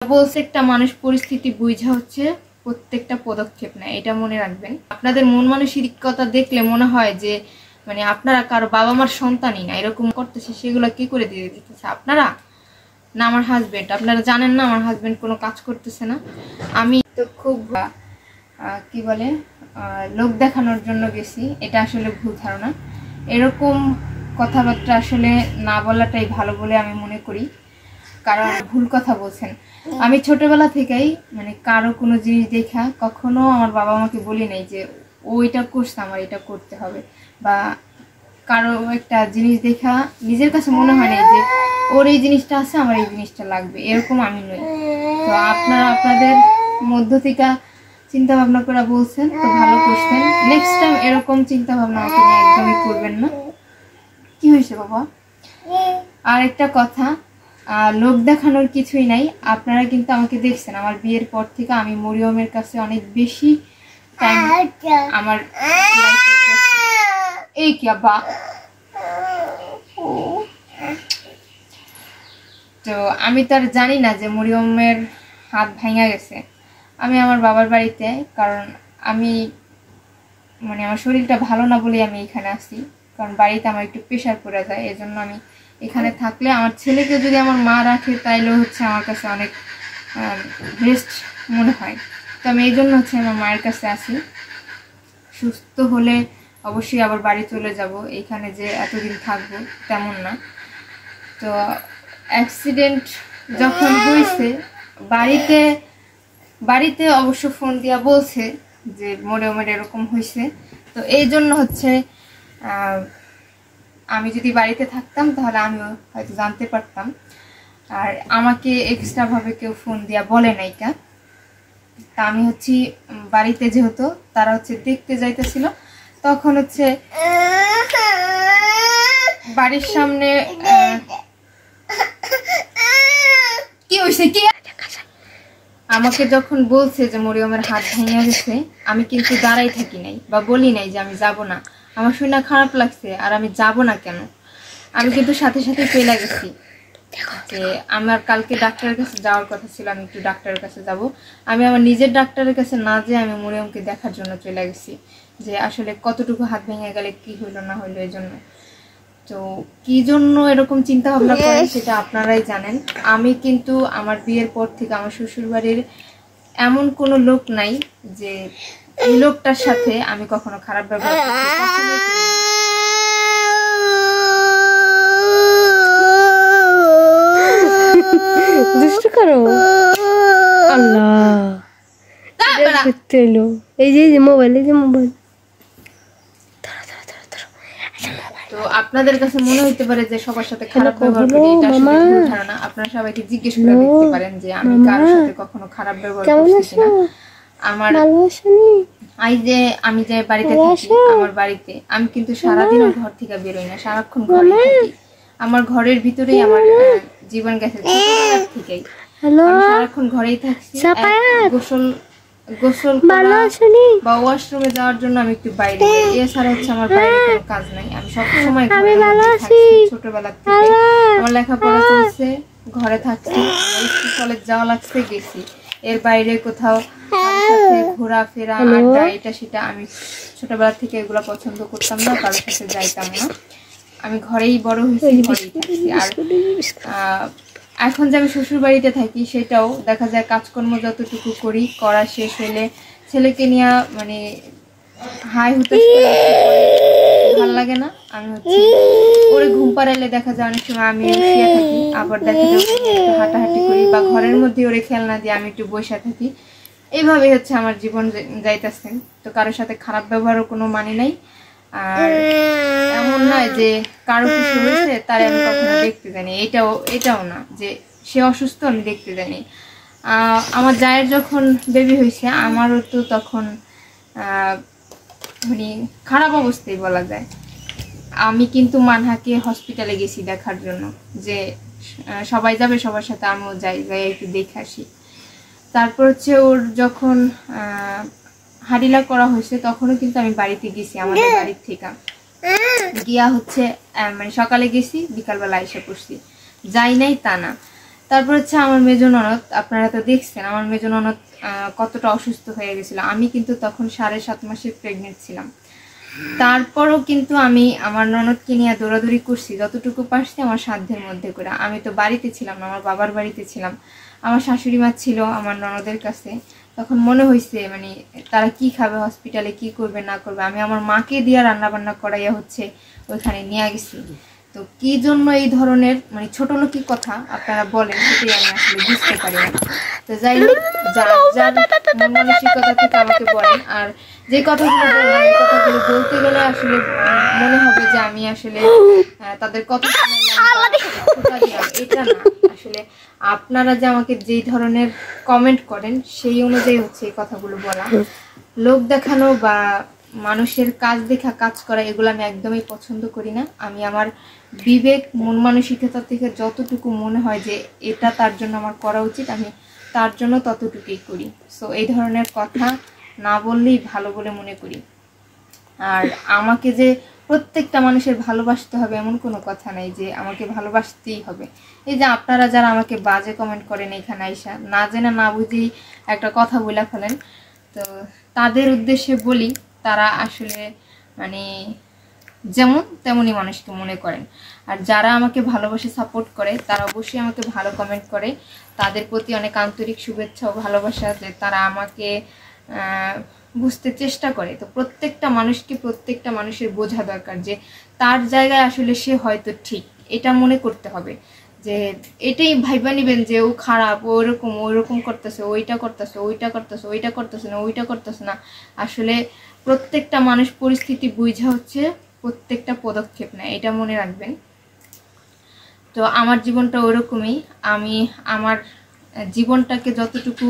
প্রত্যেকটা মানুষ পরিস্থিতি বুঝা হচ্ছে প্রত্যেকটা পদক্ষেপ নেয়, এটা মনে রাখবেন। আপনাদের মন মানসিকতা দেখলে মনে হয় যে মানে আপনারা কারো বাবা মার সন্তানই না, এরকম করতেছে। সেগুলো কি করে দিয়ে দিতেছে আপনারা না আমার হাজবেন্ড? আপনারা জানেন না আমার হাজবেন্ড কোনো কাজ করতেছে না। আমি তো খুব কি বলে লোক দেখানোর জন্য গেছি, এটা আসলে ভুল ধারণা। এরকম কথাবার্তা আসলে না বলাটাই ভালো বলে আমি মনে করি, কারণ ভুল কথা বলছেন। আমি ছোটবেলা থেকেই মানে কারো কোনো জিনিস দেখা কখনো আমার বাবা মাকে বলি নাই যে ও এটা করছে আমার এটা করতে হবে, বা কারো একটা জিনিস দেখা নিজের কাছে মনে হয় নাই যে ওর এই জিনিসটা আছে আমার এই জিনিসটা লাগবে, এরকম আমি নই। তো আপনারা আপনাদের মধ্য থেকে চিন্তা ভাবনা করে বলছেন, তো ভালো করছেন। নেক্সট টাইম এরকম চিন্তা ভাবনা আমাকে নিয়ে একদমই করবেন না। কি হয়েছে বাবা? আর একটা কথা, লোক দেখানোর কিছুই নাই। আপনারা কিন্তু আমাকে দেখছেন আমার বিয়ের পর থেকে আমি মরিয়মের কাছে অনেক বেশি টাইম আমার এই কি আব্বা। তো আমি তো আর জানি না যে মরিয়মের হাত ভাঙা গেছে। আমি আমার বাবার বাড়িতে, কারণ আমি মানে আমার শরীরটা ভালো না বলে আমি এখানে আসি, কারণ বাড়িতে আমার একটু প্রেশার পড়ে যায়। এজন্য আমি এখানে থাকলে আমার ছেলেকে যদি আমার মা রাখে তাইলে হচ্ছে আমার কাছে অনেক রেস্ট মনে হয়। তো আমি এই জন্য হচ্ছে আমার মায়ের কাছে আসি। সুস্থ হলে অবশ্যই আবার বাড়ি চলে যাব, এইখানে যে এতদিন থাকবো তেমন না। তো অ্যাক্সিডেন্ট যখন হয়েছে বাড়িতে অবশ্য ফোন দিয়া বলছে যে মরিয়মের এরকম হয়েছে। তো এই জন্য হচ্ছে আমি যদি বাড়িতে থাকতাম তাহলে আমিও হয়তো জানতে পারতাম। আর আমাকে এক্সট্রা ভাবে কেউ ফোন দিয়া বলে নাই কা। তা আমি হচ্ছে বাড়িতে, যেহেতু তারা হচ্ছে দেখতে যাইতেছিল, তখন হচ্ছে বাড়ির সামনে কি হয়েছে কি আমাকে যখন বলছে যে মরিয়মের হাত ভেঙে গেছে, আমি কিন্তু দাঁড়াই থাকি নাই বা বলি নাই যে আমি যাব না। আমার শুনে খারাপ লাগছে, আর আমি যাব না কেন, আমি কিন্তু সাথে সাথে চলে গেছি। যে আমার কালকে ডাক্তারের কাছে যাওয়ার কথা ছিল, আমি একটু ডাক্তারের কাছে যাব। আমি আমার নিজের ডাক্তারের কাছে না যেয়ে আমি মরিয়মকে দেখার জন্য চলে গেছি, যে আসলে কতটুকু হাত ভেঙে গেলে কি হইলো না হইলো এই জন্য। তো কি জন্য এরকম চিন্তা ভাবনা করেন সেটা আপনারাই জানেন। আমি কিন্তু আমার বিয়ের পর থেকে আমার শ্বশুর বাড়ির এমন কোনো লোক নাই যে এই লোকটার সাথে আমি কখনো খারাপ ব্যবহার করছি। দুষ্ট করো আল্লাহ, এই যে মোবাইল, এই যে মোবাইল। তো আপনাদের কাছে মনে হইতে পারে যে সবার সাথে খারাপ ব্যবহার করি, এটা আসলে ভুল ধারণা। আপনারা সবাইকে জিজ্ঞেস করে দেখতে পারেন যে আমি কারোর সাথে কখনো খারাপ ব্যবহার করছি কিনা। আমার আমি যে বাড়িতে থাকি, আমার বাড়িতে আমি কিন্তু সারাদিন ঘর থেকে বেরোই না, সারাক্ষণ ঘরেই থাকি। আমার ঘরের ভিতরেই আমার জীবন গেছে ছোটবেলার থেকেই। আমি সারাক্ষণ ঘরেই থাকছি। গোসল বা ওয়াশরুমে যাওয়ার জন্য আমি একটু বাইরে, এছাড়া হচ্ছে আমার বাইরে কোনো কাজ নাই। আমি সবসময় ছোটবেলা থেকে আমার লেখাপড়া চলছে, ঘরে থাকছি, কলেজ যাওয়া লাগছে, গেছি। এর বাইরে কোথাও ঘোরাফেরা আড্ডা এটা সেটা আমি ছোটবেলা থেকে এগুলো পছন্দ করতাম না, কারোর সাথে যাইতাম না। আমি ঘরেই বড় হয়েছি, ঘরেই থাকছি। আর এখন যে আমি শ্বশুর বাড়িতে থাকি সেটাও দেখা যায় কাজকর্ম যতটুকু করি, করা শেষ হলে ছেলেকে নিয়ে মানে হাই হতে ভালো লাগে না। আমি হচ্ছে ওরে ঘুম পাড়াইলে দেখা যায় অনেক সময় আমি শুয়ে থাকি, আবার দেখা যায় একটু হাঁটাহাঁটি করি, বা ঘরের মধ্যে ওরে খেলনা দিয়ে আমি একটু বসে থাকি। এইভাবে হচ্ছে আমার জীবন যাইতেছে। তো কারোর সাথে খারাপ ব্যবহারও কোনো মানে নাই। আর এমন নয় যে কারো কিছু হয়েছে তার আমি কখনো দেখতে জানি, এটাও না যে সে অসুস্থ আমি দেখতে জানি। আমার জায়ের যখন বেবি হয়েছে আমারও তো তখন মানে খারাপ অবস্থায় বলা যায়। আমি কিন্তু মানহাকে হসপিটালে গেছি দেখার জন্য, যে সবাই যাবে সবার সাথে আমিও যাই একটু দেখে আসি। তারপর হচ্ছে ওর যখন হাডিলা করা হয়েছে তখনও কিন্তু আমি বাড়িতে গেছি, আমাদের বাড়ির থেকে গিয়া হচ্ছে মানে সকালে গেছি, বিকালবেলা এসে পড়ছি, যাই নাই তা না। তারপর হচ্ছে আমার মেজ ননদ, আপনারা তো দেখছেন আমার মেজ ননদ কতটা অসুস্থ হয়ে গেছিল। আমি কিন্তু তখন 7.5 মাসের প্রেগনেন্ট ছিলাম। তারপরও কিন্তু আমি আমার ননদকে নিয়ে দৌড়াদৌড়ি করছি যতটুকু পারছি আমার সাধ্যের মধ্যে করে। আমি তো বাড়িতে ছিলাম না, আমার বাবার বাড়িতে ছিলাম। আমার শাশুড়ি মা ছিল আমার ননদের কাছে। তখন মনে হয়েছে মানে তারা কি খাবে, হসপিটালে কি করবে না করবে, আমি আমার মাকে দিয়ে রান্না বান্না করাইয়া হচ্ছে ওইখানে নিয়ে গেছি। তো কি জন্য এই ধরনের মানে ছোট লোকি কথা আপনারা বলেন, সেটাই আমি আসলে বুঝতে পারি না। তো যাই হোক, যার যার মন মানসিকতা থেকে আমাকে বলেন। আর যে কথাগুলো বললাম এই কথাগুলো বলতে গেলে আসলে মনে হবে যে আমি আসলে তাদের কথা দিলাম, এটা না। আসলে আপনারা যে আমাকে যেই ধরনের কমেন্ট করেন সেই অনুযায়ী হচ্ছে এই কথাগুলো বলা। লোক দেখানো বা মানুষের কাজ দেখা কাজ করা এগুলো আমি একদমই পছন্দ করি না। আমি আমার বিবেক মন মানসিকতা থেকে যতটুকু মনে হয় যে এটা তার জন্য আমার করা উচিত, আমি তার জন্য ততটুকুই করি। সো এই ধরনের কথা না বললেই ভালো বলে মনে করি। আর আমাকে যে প্রত্যেকটা মানুষের ভালোবাসতে হবে এমন কোনো কথা নাই যে আমাকে ভালোবাসতেই হবে। এই যে আপনারা যারা আমাকে বাজে কমেন্ট করেন এখানে আইসা, না জেনে না বুঝেই একটা কথা বলে ফেলেন, তো তাদের উদ্দেশ্যে বলি তারা আসলে মানে যেমন তেমনই মানুষকে মনে করেন। আর যারা আমাকে ভালোবাসে সাপোর্ট করে তারা অবশ্যই আমাকে ভালো কমেন্ট করে। তাদের প্রতি অনেক আন্তরিক শুভেচ্ছা ও ভালোবাসা যে তারা আমাকে বুঝতে চেষ্টা করে। তো প্রত্যেকটা মানুষকে প্রত্যেকটা মানুষের বোঝা দরকার যে তার জায়গায় আসলে সে হয়তো ঠিক, এটা মনে করতে হবে। যে এটাই ভাইবা নিবেন যে ও খারাপ, ওইরকম করতেছে, ওইটা করতেছে, ওইটা করতেছে, ওইটা করতেছে না, ওইটা করতেছে না। আসলে প্রত্যেকটা মানুষ পরিস্থিতি বুঝা হচ্ছে প্রত্যেকটা পদক্ষেপ নেয়, এটা মনে রাখবেন। তো আমার জীবনটা ওরকমই। আমি আমার জীবনটাকে যতটুকু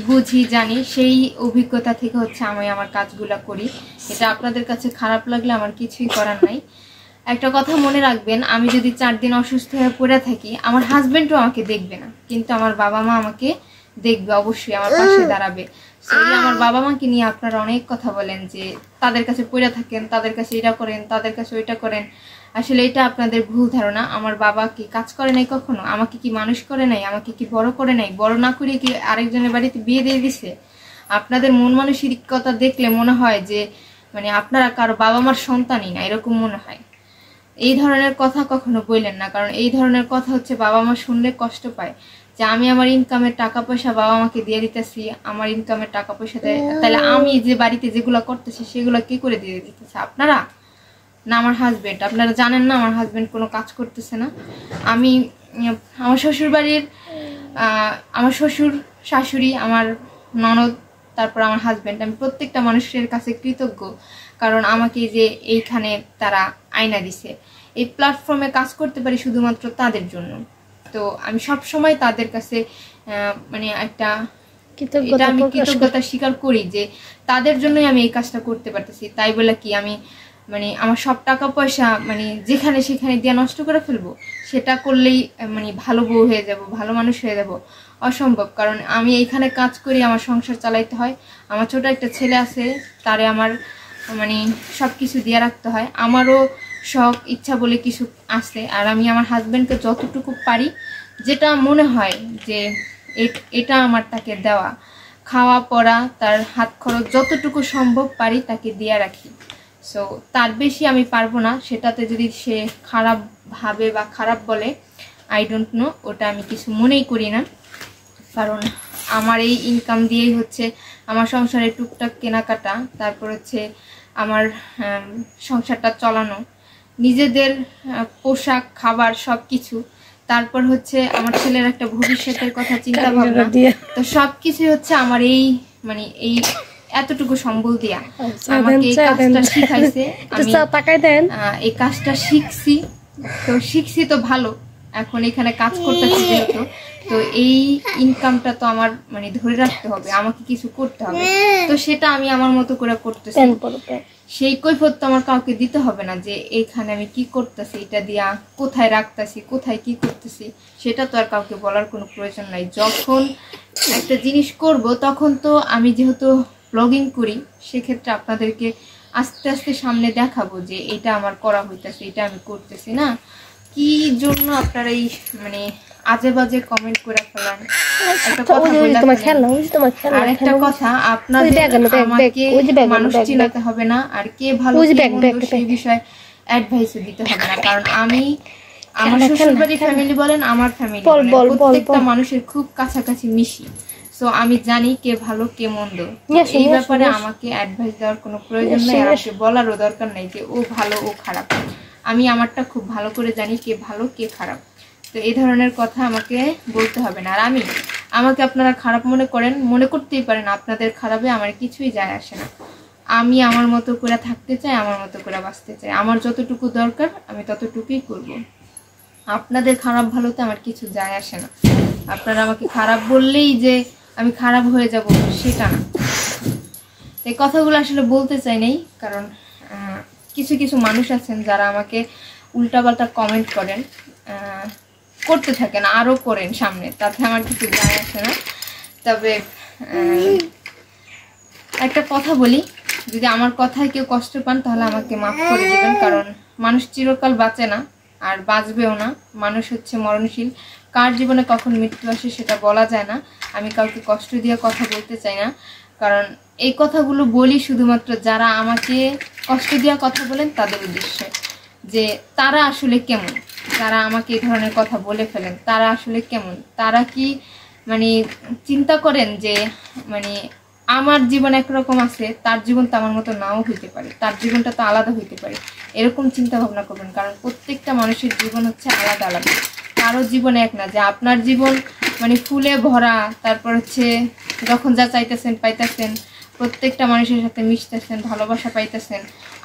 বুঝি জানি সেই অভিজ্ঞতা থেকে হচ্ছে আমি আমার কাজগুলা করি। এটা আপনাদের কাছে খারাপ লাগলে আমার কিছুই করার নাই। একটা কথা মনে রাখবেন, আমি যদি 4 দিন অসুস্থ হয়ে পড়ে থাকি আমার হাজবেন্ডও আমাকে দেখবে না, কিন্তু আমার বাবা মা আমাকে দেখবে, অবশ্যই আমার পাশে দাঁড়াবে। সেই আমার বাবা মাকে নিয়ে আপনারা অনেক কথা বলেন যে তাদের কাছে পড়ে থাকেন, তাদের কাছে এটা করেন, তাদের কাছে ওইটা করেন। আসলে এটা আপনাদের ভুল ধারণা। আমার বাবা কি কাজ করে নাই কখনো? আমাকে কি মানুষ করে নাই? আমাকে কি বড় করে নাই? বড় না করে কি আরেকজনের বাড়িতে বিয়ে দিয়ে দিছে? আপনাদের মন মানসিকতা দেখলে মনে হয় যে মানে আপনারা কারো বাবা মার সন্তানই না, এরকম মনে হয়। এই ধরনের কথা কখনো বললেন না, কারণ এই ধরনের কথা হচ্ছে বাবা মা শুনলে কষ্ট পায় যে আমি আমার ইনকামের টাকা পয়সা বাবা মাকে দিয়ে দিতেছি, আমার ইনকামের টাকা পয়সা দেয়, তাহলে আমি যে বাড়িতে যেগুলো করতেছি সেগুলো কি করে দিয়ে দিতেছে? আপনারা না আমার হাজবেন্ড? আপনারা জানেন না আমার হাজবেন্ড কোনো কাজ করতেছে না? আমি আমার শ্বশুর বাড়ির আমার শ্বশুর শাশুড়ি, আমার ননদ, তারপর আমার হাজবেন্ড, আমি প্রত্যেকটা মানুষের কাছে কৃতজ্ঞ, কারণ আমাকে যে এইখানে তারা আয়না দিছে। এই প্ল্যাটফর্মে কাজ করতে পারি শুধুমাত্র তাদের জন্য। তো আমি সব সময় তাদের কাছে মানে একটা এটা আমি কৃতজ্ঞতা স্বীকার করি যে তাদের জন্যই আমি এই কাজটা করতে পারতেছি। তাই বলে কি আমি মানে আমার সব টাকা পয়সা মানে যেখানে সেখানে দিয়ে নষ্ট করে ফেলবো? সেটা করলেই মানে ভালো বউ হয়ে যাব, ভালো মানুষ হয়ে যাব? অসম্ভব। কারণ আমি এইখানে কাজ করি, আমার সংসার চালাইতে হয়, আমার ছোট একটা ছেলে আছে, তারে আমার মানে সব কিছু দিয়ে রাখতে হয়, আমারও শখ ইচ্ছা বলে কিছু আছে। আর আমি আমার হাজবেন্ডকে যতটুকু পারি, যেটা মনে হয় যে এটা আমার তাকে দেওয়া, খাওয়া পড়া তার হাত খরচ যতটুকু সম্ভব পারি তাকে দিয়ে রাখি। সো তার বেশি আমি পারবো না। সেটাতে যদি সে খারাপ ভাবে বা খারাপ বলে, আই ডোন্ট নো, ওটা আমি কিছু মনেই করি না। কারণ আমার এই ইনকাম দিয়েই হচ্ছে আমার সংসারে টুকটাক কেনাকাটা, তারপর হচ্ছে আমার সংসারটা চালানো, নিজেদের পোশাক খাবার সব কিছু, তারপর হচ্ছে আমার ছেলের একটা ভবিষ্যতের কথা চিন্তা ভাবনা। তো সবকিছু হচ্ছে আমার এই মানে এই এতটুকু সম্বল দিয়া আমাকে এই কাজটা শিখাইছে। আমি এই কাজটা শিখছি তো ভালো, এখন এখানে কাজ করতেছি যেহেতু, তো এই ইনকামটা তো আমার মানে ধরে রাখতে হবে, আমাকে কিছু করতে হবে। তো সেটা আমি আমার মতো করে করতেছি। সেই কৈফিয়ত তো আমার কাউকে দিতে হবে না যে এইখানে আমি কি করতেছি, এটা দিয়া কোথায় রাখতেছি, কোথায় কি করতেছি, সেটা তো আর কাউকে বলার কোনো প্রয়োজন নাই। যখন একটা জিনিস করব তখন তো আমি যেহেতু ব্লগিং করি, সেক্ষেত্রে আপনাদেরকে আস্তে আস্তে সামনে দেখাবো যে এটা আমার করা হইতেছে, এটা আমি করতেছি না। কি জন্য আপনারা এই মানে আজে বাজে কমেন্ট করে ফেলান, একটা কথা বলে আর একটা কথা, আপনাদের আমাকে মানুষ চিনাতে হবে না, আর কে ভালো কে মন্দ সেই বিষয়ে অ্যাডভাইসও দিতে হবে না, কারণ আমি আমার শ্বশুরবাড়ির ফ্যামিলি বলেন আমার ফ্যামিলি প্রত্যেকটা মানুষের খুব কাছাকাছি মিশি, সো আমি জানি কে ভালো কে মন্দ। এই ব্যাপারে আমাকে অ্যাডভাইস দেওয়ার কোনো প্রয়োজন নেই, আর আমাকে বলারও দরকার নেই যে ও ভালো ও খারাপ। আমি আমারটা খুব ভালো করে জানি কে ভালো কে খারাপ, তো এই ধরনের কথা আমাকে বলতে হবে না। আর আমাকে আপনারা খারাপ মনে করতেই পারেন, আপনাদের খারাপে আমার কিছুই যায় আসে না। আমি আমার মতো করে থাকতে চাই, আমার মতো করে বাঁচতে চাই, আমার যতটুকু দরকার আমি ততটুকুই করব। আপনাদের খারাপ ভালোতে আমার কিছু যায় আসে না। আপনারা আমাকে খারাপ বললেই যে আমি খারাপ হয়ে যাব সেটা না। এই কথাগুলো আসলে বলতে চাই নাই, কারণ কিছু কিছু মানুষ আছেন যারা আমাকে উল্টাপাল্টা কমেন্ট করেন, করতে থাকেন, আরও করেন সামনে, তাতে আমার কিছু যায় আসে না। তবে একটা কথা বলি, যদি আমার কথায় কেউ কষ্ট পান তাহলে আমাকে মাফ করে দেবেন, কারণ মানুষ চিরকাল বাঁচে না আর বাঁচবেও না। মানুষ হচ্ছে মরণশীল, কার জীবনে কখন মৃত্যু আসে সেটা বলা যায় না। আমি কাউকে কষ্ট দিয়ে কথা বলতে চাই না, কারণ এই কথাগুলো বলি শুধুমাত্র যারা আমাকে কষ্ট দিয়ে কথা বলেন তাদের উদ্দেশ্যে, যে তারা আসলে কেমন, যারা আমাকে এই ধরনের কথা বলে ফেলেন তারা আসলে কেমন, তারা কি মানে চিন্তা করেন যে মানে আমার জীবন একরকম আছে, তার জীবন তো আমার মতো নাও হইতে পারে, তার জীবনটা তো আলাদা হইতে পারে, এরকম চিন্তা ভাবনা করবেন। কারণ প্রত্যেকটা মানুষের জীবন হচ্ছে আলাদা আলাদা, কারো জীবন এক না। যে আপনার জীবন মানে ফুলে ভরা, তারপর হচ্ছে যখন যা চাইতেছেন পাইতেছেন, প্রত্যেকটা মানুষের সাথে মিশতেছেন, ভালোবাসা পাইতেছেন,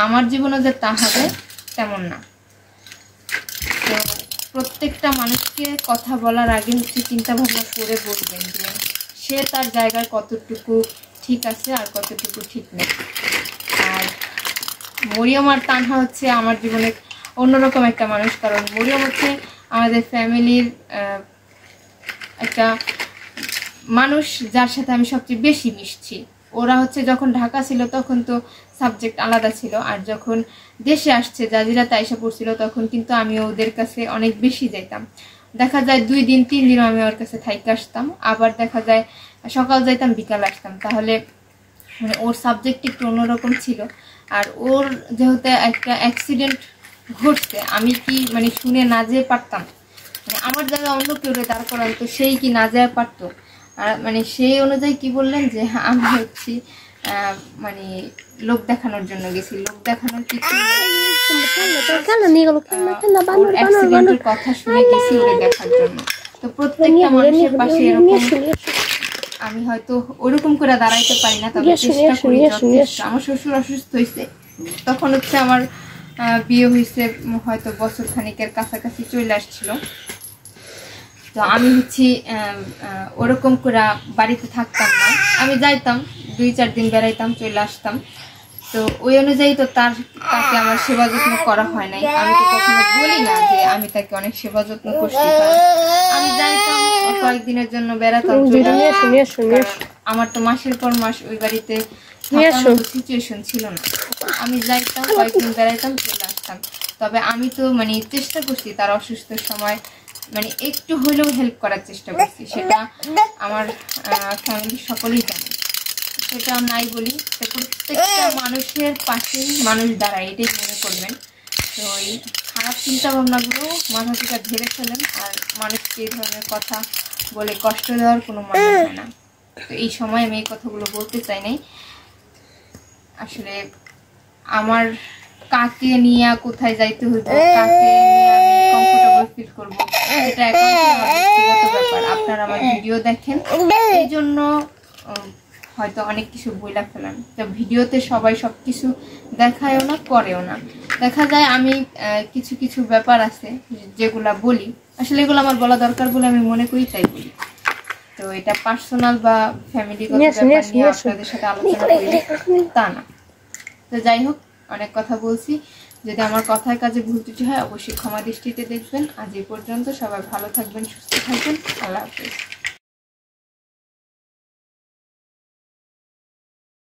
আমার জীবনও যে তা হবে তেমন না। তো প্রত্যেকটা মানুষকে কথা বলার আগে হচ্ছে চিন্তা ভাবনা করে বলবেন যে সে তার জায়গায় কতটুকু ঠিক আছে আর কতটুকু ঠিক নেই। আর মরিয়ম আর তানহা হচ্ছে আমার জীবনে অন্যরকম একটা মানুষ, কারণ মরিয়ম হচ্ছে আমাদের ফ্যামিলির একটা মানুষ যার সাথে আমি সবচেয়ে বেশি মিশছি। ওরা হচ্ছে যখন ঢাকা ছিল তখন তো সাবজেক্ট আলাদা ছিল, আর যখন দেশে আসছে জাজিরাতে আইসা পড়ছিল তখন কিন্তু আমি ওদের কাছে অনেক বেশি যাইতাম। দেখা যায় 2 দিন 3 দিনও আমি ওর কাছে থাইকে আসতাম, আবার দেখা যায় সকাল যাইতাম বিকাল আসতাম। তাহলে মানে ওর সাবজেক্ট একটু অন্যরকম ছিল। আর ওর যেহেতু একটা অ্যাক্সিডেন্ট ঘটছে, আমি কি মানে শুনে না যেয়ে পারতাম, মানে আমার জায়গায় অন্য কেউ দাঁড় করান তো সেই কি না যায় পারতো। আর মানে সেই অনুযায়ী কি বললেন যে আমি হচ্ছি মানে লোক দেখানোর জন্য গেছি, লোক দেখানোর কিছু অ্যাক্সিডেন্টের কথা শুনে গেছি ওরে দেখার জন্য। তো প্রত্যেকটা মানুষের পাশে এরকম আমি হয়তো ওরকম করে দাঁড়াইতে পারি না, তবে চেষ্টা করি যথেষ্ট। আমার শ্বশুর অসুস্থ হয়েছে, তখন হচ্ছে আমার বিয়ে হয়েছে হয়তো বছর খানিকের কাছাকাছি চলে আসছিল। তো আমি হচ্ছি ওরকম করে বাড়িতে থাকতাম না, আমি যাইতাম 2-4 দিন বেড়াইতাম চলে আসতাম। তো ওই অনুযায়ী তো তাকে আমার সেবা যত্ন করা হয় নাই। আমি তো কখনো বলি না যে আমি তাকে অনেক সেবা যত্ন করতে পারি। আমি যাইতাম কয়েকদিনের জন্য বেড়াতাম, আমার তো মাসের পর মাস ওই বাড়িতে সিচুয়েশন ছিল না। আমি যাইতাম কয়েকদিন বেড়াইতাম চলে আসতাম। তবে আমি তো মানে চেষ্টা করছি তার অসুস্থ সময় মানে একটু হলেও হেল্প করার চেষ্টা করছি, সেটা আমার ফ্যামিলির সকলেই জানে। সেটা নাই বলি, প্রত্যেকটা মানুষের পাশেই মানুষ দাঁড়ায়, এটাই মনে করবেন। তো এই খারাপ চিন্তা ভাবনাগুলো মাথা থেকে ঝেড়ে ফেলেন, আর মানুষকে এই ধরনের কথা বলে কষ্ট দেওয়ার কোনো মানে হয় না। তো এই সময় আমি এই কথাগুলো বলতে চাই নাই। আসলে আমার কাকে নিয়ে কোথায় যাইতে হইব, কাকে নিয়ে আমি কমফোর্টেবল ফিল করবো, এটা এখন ব্যক্তিগত ব্যাপার। আপনারা আমার ভিডিও দেখেন, এই জন্য হয়তো অনেক কিছু বইলা ফেলেন। তো ভিডিওতে সবাই সবকিছু দেখায়ও না, করেও না। দেখা যায় আমি কিছু কিছু ব্যাপার আছে যেগুলা বলি, আসলে এগুলো আমার বলা দরকার বলে আমি মনে করি, তাই বলি। তো এটা পার্সোনাল বা ফ্যামিলিগত ব্যাপার নিয়ে আপনাদের সাথে আলোচনা করি তা না। তো যাই হোক, অনেক কথা বলছি। যদি আমার কথায় কাজে ভুল ত্রুটি হয় অবশ্যই ক্ষমা দৃষ্টিতে দেখবেন। আজ এই পর্যন্ত, সবাই ভালো থাকবেন, সুস্থ থাকবেন, আল্লাহ হাফেজ।